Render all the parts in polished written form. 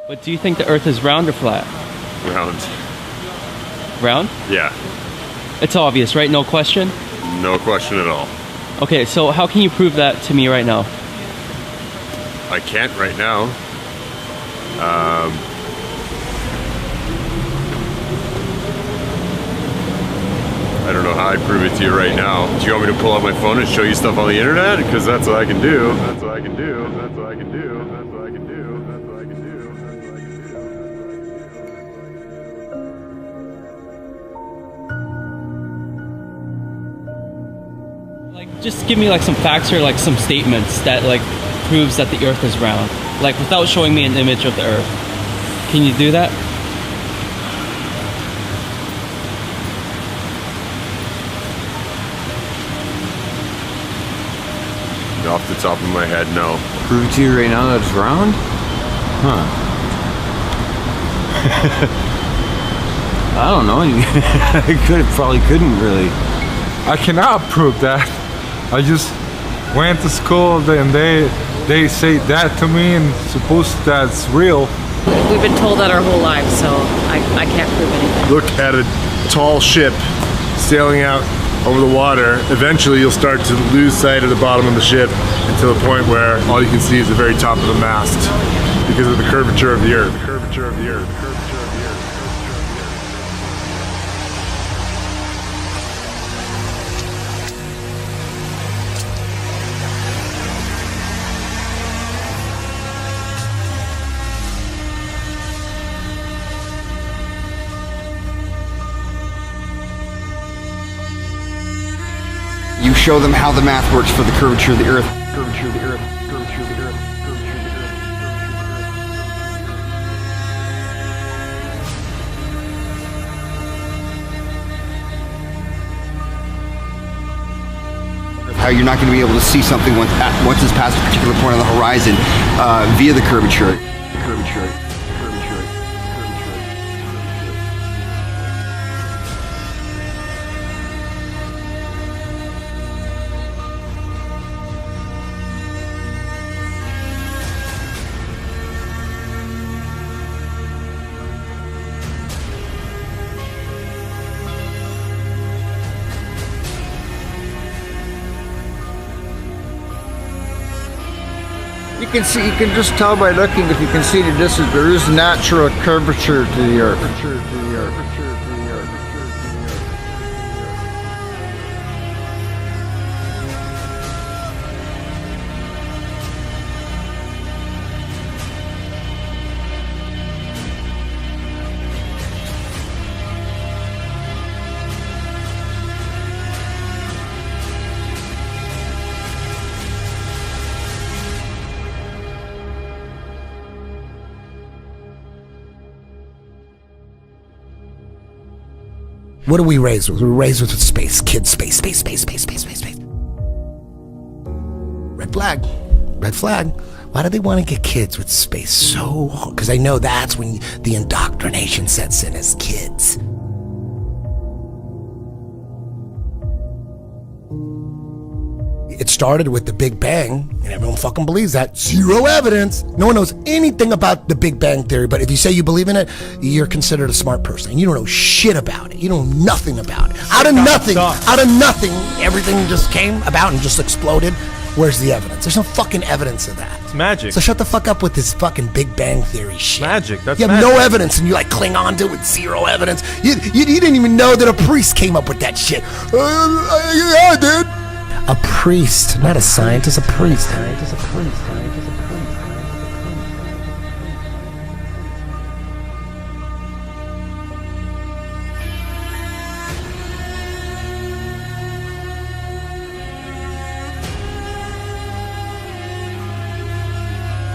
But do you think the Earth is round or flat? Round. Round? Yeah. It's obvious, right? No question? No question at all. Okay, so how can you prove that to me right now? I can't right now. I don't know how I prove it to you right now. Do you want me to pull out my phone and show you stuff on the internet? Because that's what I can do. That's what I can do. That's what I can do. That's what I can do. That's what I can do. That's what I can do. Like, just give me like some facts or like some statements that like proves that the Earth is round. Like without showing me an image of the Earth. Can you do that? Off the top of my head, no. Prove it to you right now that it's round? Huh. I don't know. Probably couldn't really. I cannot prove that. I just went to school and they say that to me and suppose that's real. We've been told that our whole lives, so I can't prove anything. Look at a tall ship sailing out over the water. Eventually you'll start to lose sight of the bottom of the ship until the point where all you can see is the very top of the mast because of the curvature of the Earth. The curvature of the Earth. The curvature of the Earth. You show them how the math works for the curvature of the Earth. Curvature of the Earth. Curvature of the Earth. Curvature of the Earth. How you're not going to be able to see something once it's past a particular point on the horizon via the curvature. Curvature. You can just tell by looking if you can see the distance. There is natural curvature to the Earth. What are we raised with? We're raised with space, kids, space. Red flag. Why do they want to get kids with space so hard? Because I know that's when the indoctrination sets in as kids. It started with the Big Bang, and everyone fucking believes that. Zero evidence. No one knows anything about the Big Bang Theory, but if you say you believe in it, you're considered a smart person. You don't know shit about it. You know nothing about it. Out of nothing, everything just came about and just exploded. Where's the evidence? There's no fucking evidence of that. It's magic. So shut the fuck up with this fucking Big Bang Theory shit. Magic, that's You have magic. no evidence and you like cling on to it with zero evidence. You didn't even know that a priest came up with that shit. Yeah, dude. A priest, not a scientist, a priest.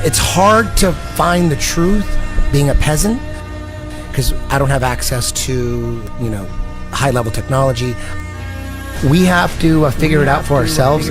It's hard to find the truth being a peasant because I don't have access to, high-level technology. We have to figure it out for ourselves.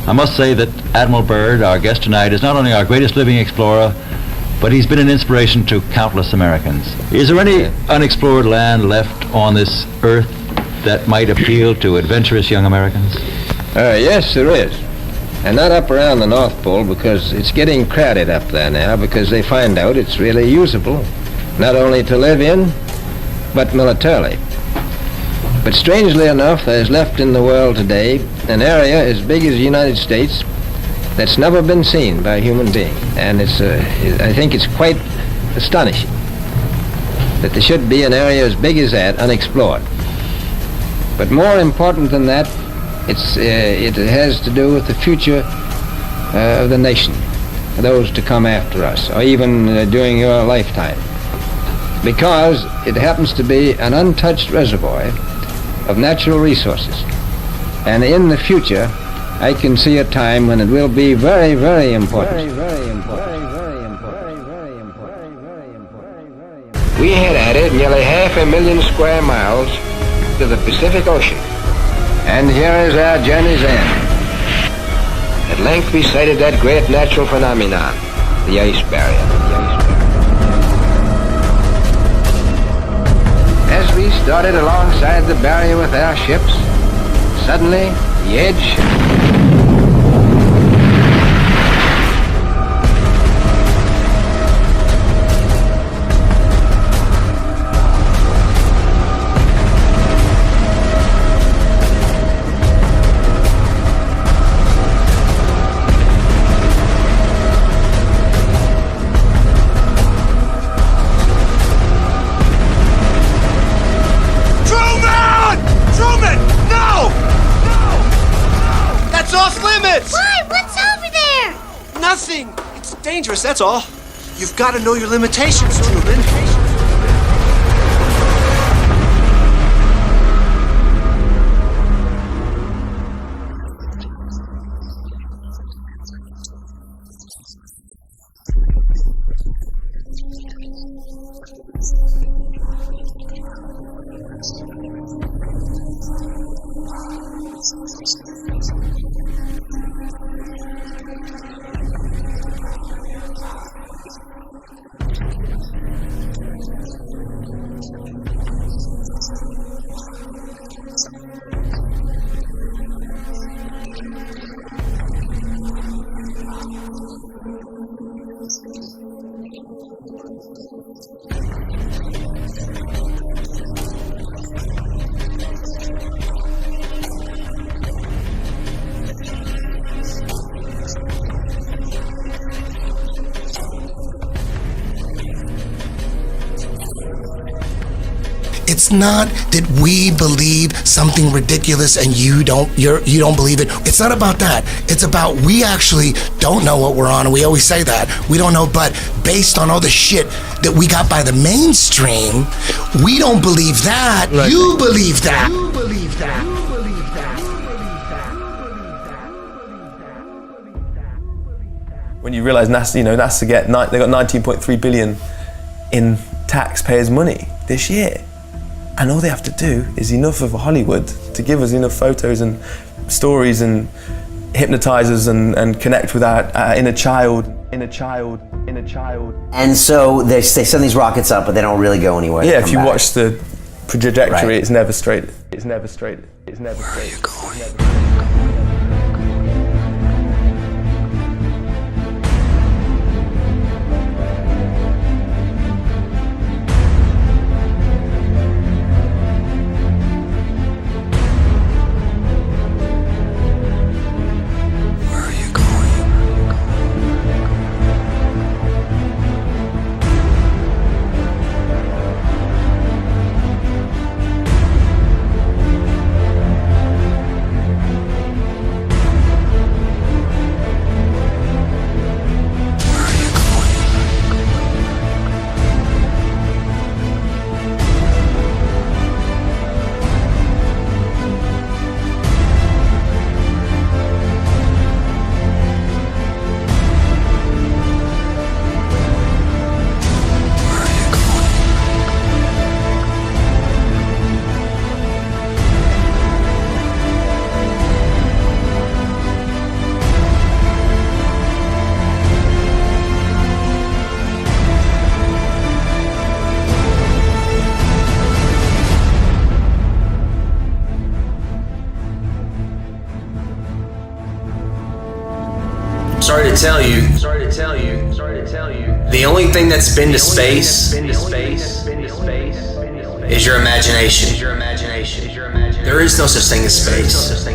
I must say that Admiral Byrd, our guest tonight, is not only our greatest living explorer, but he's been an inspiration to countless Americans. Is there any unexplored land left on this earth that might appeal to adventurous young Americans? Yes, there is. And not up around the North Pole, because it's getting crowded up there now, because they find out it's really usable, not only to live in, but militarily. But strangely enough, there's left in the world today an area as big as the United States that's never been seen by a human being. And I think it's quite astonishing that there should be an area as big as that unexplored. But more important than that, it has to do with the future of the nation, those to come after us, or even during your lifetime. Because it happens to be an untouched reservoir of natural resources. And in the future, I can see a time when it will be very, very important. We had added nearly 500,000 square miles to the Pacific Ocean. And here is our journey's end. At length we sighted that great natural phenomenon, the ice barrier. As we started alongside the barrier with our ships, suddenly the edge dangerous, that's all. You've got to know your limitations, Truman. It's not that we believe something ridiculous and you don't believe it. It's not about that. It's about we actually don't know what we're on, and we always say that. We don't know, but based on all the shit that we got by the mainstream, we don't believe that. Right. You believe that. You believe that. You believe that. When you realize NASA, NASA they got 19.3 billion in taxpayers' money this year. And all they have to do is enough of Hollywood to give us enough photos and stories and hypnotize us and connect with our inner child. And so they send these rockets up, but they don't really go anywhere. Yeah, if you watch the trajectory, right. It's never straight. It's never straight. It's never straight. Where are you going? tell you. The only thing that's been to space is your imagination. There is no such thing as space.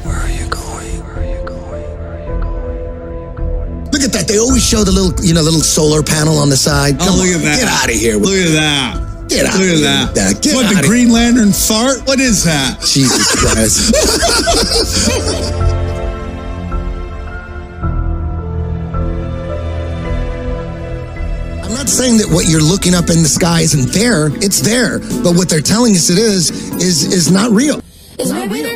Where are you going? Look at that. They always show the little, little solar panel on the side. Come look on, at that. Get out of here. Look at that. Get out Look of at here. that. What, the Green Lantern fart? What is that? Jesus Christ. I'm not saying that what you're looking up in the sky isn't there. It's there. But what they're telling us it is not real. It's not real.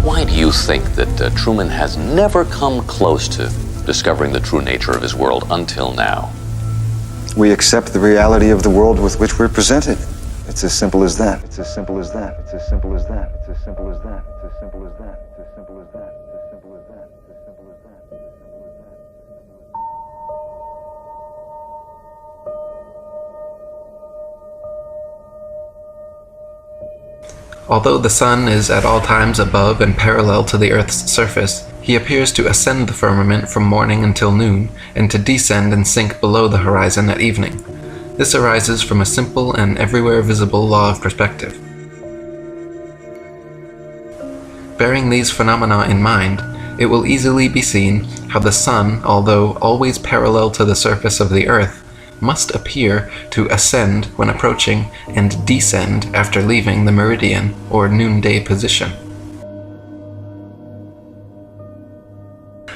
Why do you think that Truman has never come close to discovering the true nature of his world until now? We accept the reality of the world with which we're presented. It's as simple as that. It's as simple as that. It's as simple as that. It's as simple as that. It's as simple as that. It's as simple as that. It's as simple as that. It's as simple as that. Although the sun is at all times above and parallel to the Earth's surface, he appears to ascend the firmament from morning until noon, and to descend and sink below the horizon at evening. This arises from a simple and everywhere visible law of perspective. Bearing these phenomena in mind, it will easily be seen how the sun, although always parallel to the surface of the Earth, must appear to ascend when approaching and descend after leaving the meridian or noonday position.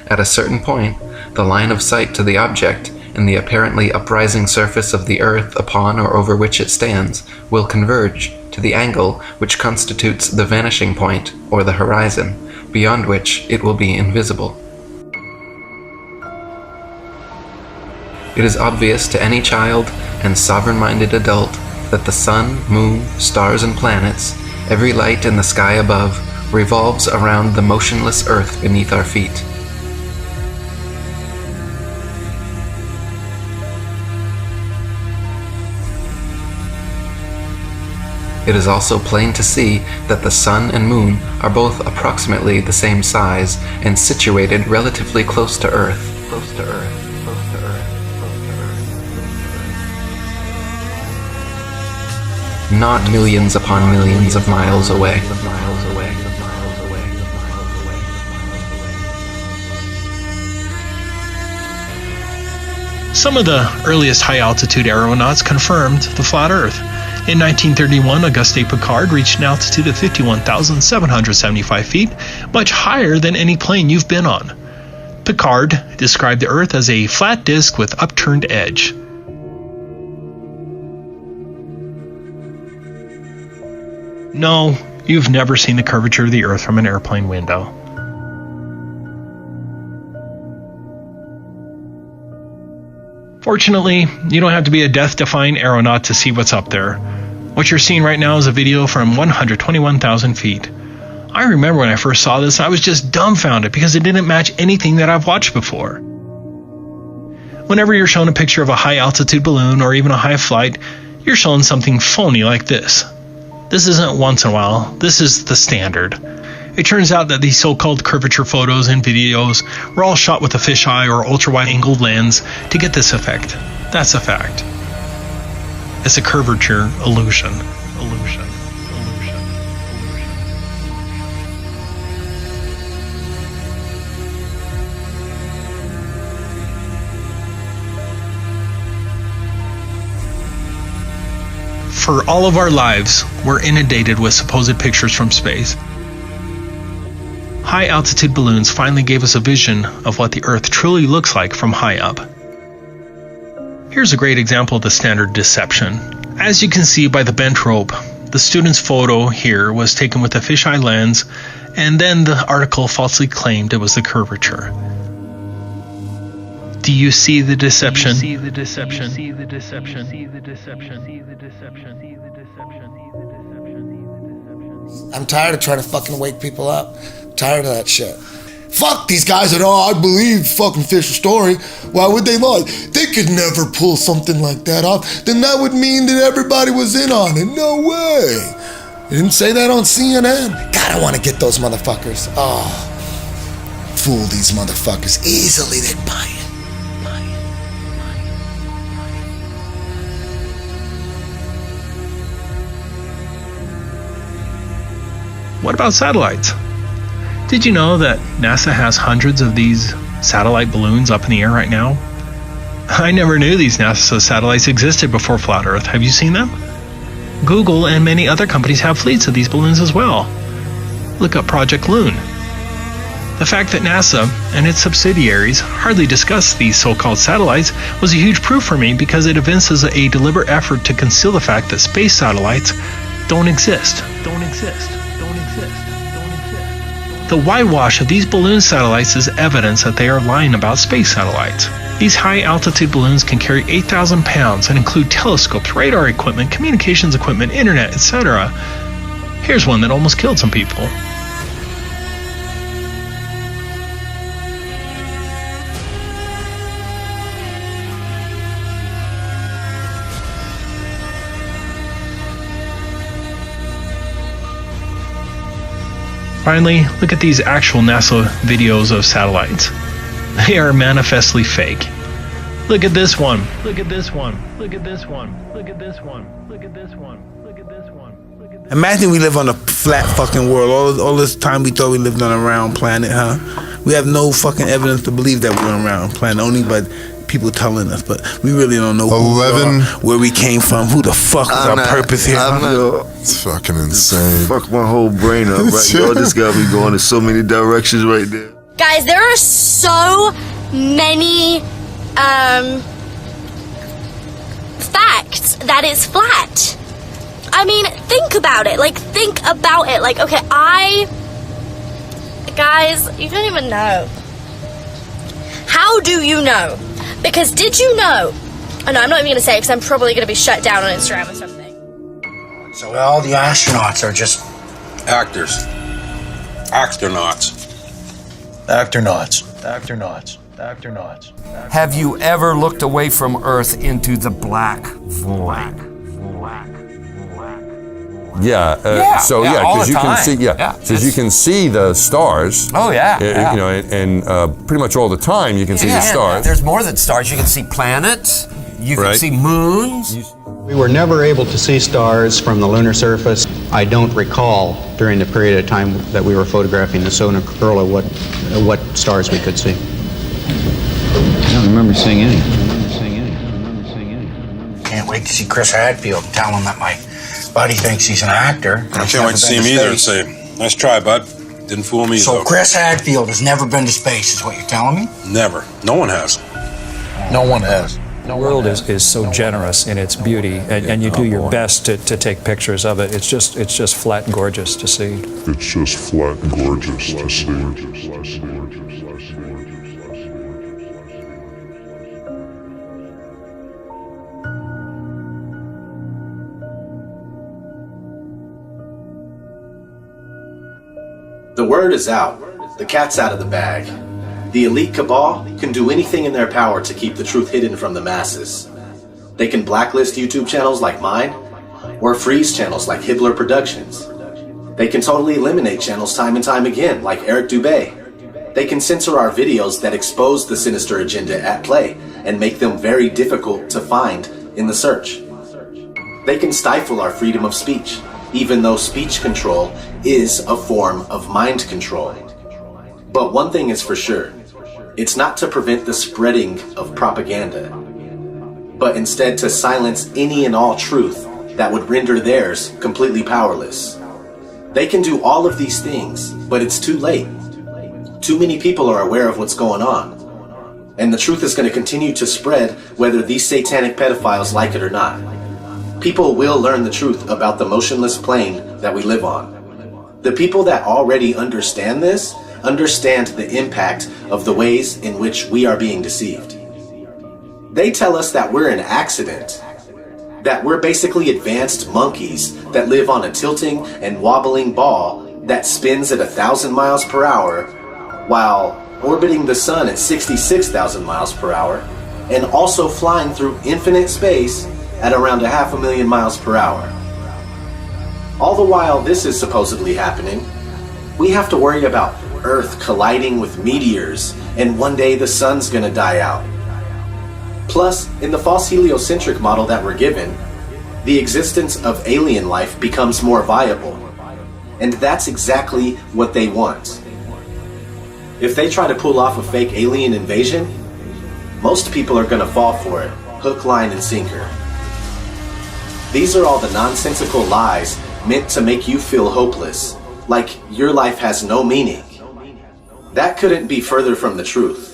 At a certain point, the line of sight to the object and the apparently uprising surface of the Earth upon or over which it stands will converge to the angle which constitutes the vanishing point or the horizon, beyond which it will be invisible. It is obvious to any child and sovereign-minded adult that the sun, moon, stars, and planets, every light in the sky above, revolves around the motionless earth beneath our feet. It is also plain to see that the sun and moon are both approximately the same size and situated relatively close to Earth. Not millions upon millions of miles away. Some of the earliest high-altitude aeronauts confirmed the flat Earth. In 1931, Auguste Piccard reached an altitude of 51,775 feet, much higher than any plane you've been on. Piccard described the Earth as a flat disk with upturned edge. No, you've never seen the curvature of the Earth from an airplane window. Fortunately, you don't have to be a death-defying aeronaut to see what's up there. What you're seeing right now is a video from 121,000 feet. I remember when I first saw this, I was just dumbfounded because it didn't match anything that I've watched before. Whenever you're shown a picture of a high-altitude balloon or even a high flight, you're shown something phony like this. This isn't once in a while, this is the standard. It turns out that these so-called curvature photos and videos were all shot with a fisheye or ultra-wide angled lens to get this effect. That's a fact. It's a curvature illusion. For all of our lives, we're inundated with supposed pictures from space. High-altitude balloons finally gave us a vision of what the Earth truly looks like from high up. Here's a great example of the standard deception. As you can see by the bent rope, the student's photo here was taken with a fisheye lens, and then the article falsely claimed it was the curvature. Do you see the deception? I'm tired of trying to fucking wake people up. I'm tired of that shit. Fuck these guys that, oh, I believe fucking Fisher's story. Why would they lie? They could never pull something like that off. Then that would mean that everybody was in on it. No way. They didn't say that on CNN. God, I want to get those motherfuckers. Oh, fool these motherfuckers. Easily they'd buy it. What about satellites? Did you know that NASA has hundreds of these satellite balloons up in the air right now? I never knew these NASA satellites existed before Flat Earth. Have you seen them? Google and many other companies have fleets of these balloons as well. Look up Project Loon. The fact that NASA and its subsidiaries hardly discuss these so-called satellites was a huge proof for me, because it evinces a deliberate effort to conceal the fact that space satellites don't exist. The whitewash of these balloon satellites is evidence that they are lying about space satellites. These high-altitude balloons can carry 8,000 pounds and include telescopes, radar equipment, communications equipment, internet, etc. Here's one that almost killed some people. Finally, look at these actual NASA videos of satellites. They are manifestly fake. Look at this one. Look at this one. Look at this one. Look at this one. Look at this one. Look at this one. Imagine we live on a flat fucking world. All this time we thought we lived on a round planet, huh? We have no fucking evidence to believe that we're on a round planet, only by people telling us, but we really don't know who we are, where we came from, who the fuck is our purpose here. It's fucking insane. Fuck my whole brain up right now. This got me going in so many directions right there. Guys, there are so many facts that it's flat. I mean, think about it. Like, okay, guys, you don't even know. How do you know? Because did you know? Oh no, I'm not even gonna say it because I'm probably gonna be shut down on Instagram or something. So all the astronauts are just actors. Actors. Have you ever looked away from Earth into the black void? Because you can see, because you can see the stars. Oh yeah, you know, and pretty much all the time you can see the stars. There's more than stars. You can see planets. You can see moons. We were never able to see stars from the lunar surface. I don't recall during the period of time that we were photographing the solar corona what stars we could see. I don't remember seeing any. Can't wait to see Chris Hadfield and tell him that my buddy thinks he's an actor. I can't wait to see him either and say, nice try, bud. Didn't fool me, So though. Chris Hadfield has never been to space, is what you're telling me? Never. No one has. No one has. The world is so generous in its beauty, and you do your best to take pictures of it. It's just flat and gorgeous to see. It's just flat and gorgeous to see. The word is out. The cat's out of the bag. The elite cabal can do anything in their power to keep the truth hidden from the masses. They can blacklist YouTube channels like mine, or freeze channels like Hibbeler Productions. They can totally eliminate channels time and time again, like Eric Dubé. They can censor our videos that expose the sinister agenda at play and make them very difficult to find in the search. They can stifle our freedom of speech, even though speech control is a form of mind control. But one thing is for sure, it's not to prevent the spreading of propaganda, but instead to silence any and all truth that would render theirs completely powerless. They can do all of these things, but it's too late. Too many people are aware of what's going on, and the truth is going to continue to spread whether these satanic pedophiles like it or not. People will learn the truth about the motionless plane that we live on. The people that already understand this understand the impact of the ways in which we are being deceived. They tell us that we're an accident, that we're basically advanced monkeys that live on a tilting and wobbling ball that spins at 1,000 miles per hour while orbiting the sun at 66,000 miles per hour and also flying through infinite space at around 500,000 miles per hour. All the while this is supposedly happening, we have to worry about Earth colliding with meteors and one day the sun's gonna die out. Plus, in the false heliocentric model that we're given, the existence of alien life becomes more viable. And that's exactly what they want. If they try to pull off a fake alien invasion, most people are gonna fall for it, hook, line, and sinker. These are all the nonsensical lies meant to make you feel hopeless, like your life has no meaning. That couldn't be further from the truth.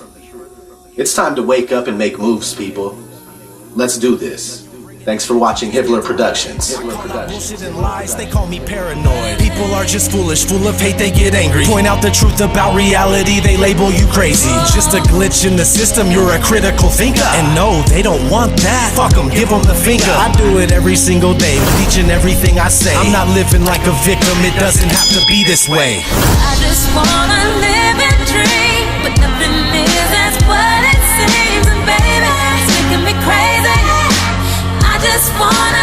It's time to wake up and make moves, people. Let's do this. Thanks for watching Hibbeler Productions. Bullshit and lies, they call me paranoid. People are just foolish, full of hate, they get angry. Point out the truth about reality, they label you crazy. Just a glitch in the system, you're a critical thinker. And no, they don't want that. Fuck them, give them the finger. I do it every single day, with each and everything I say. I'm not living like a victim, it doesn't have to be this way. I just wanna live and dream, but nothing is as what it seems. And baby, it's making me crazy. I just wanna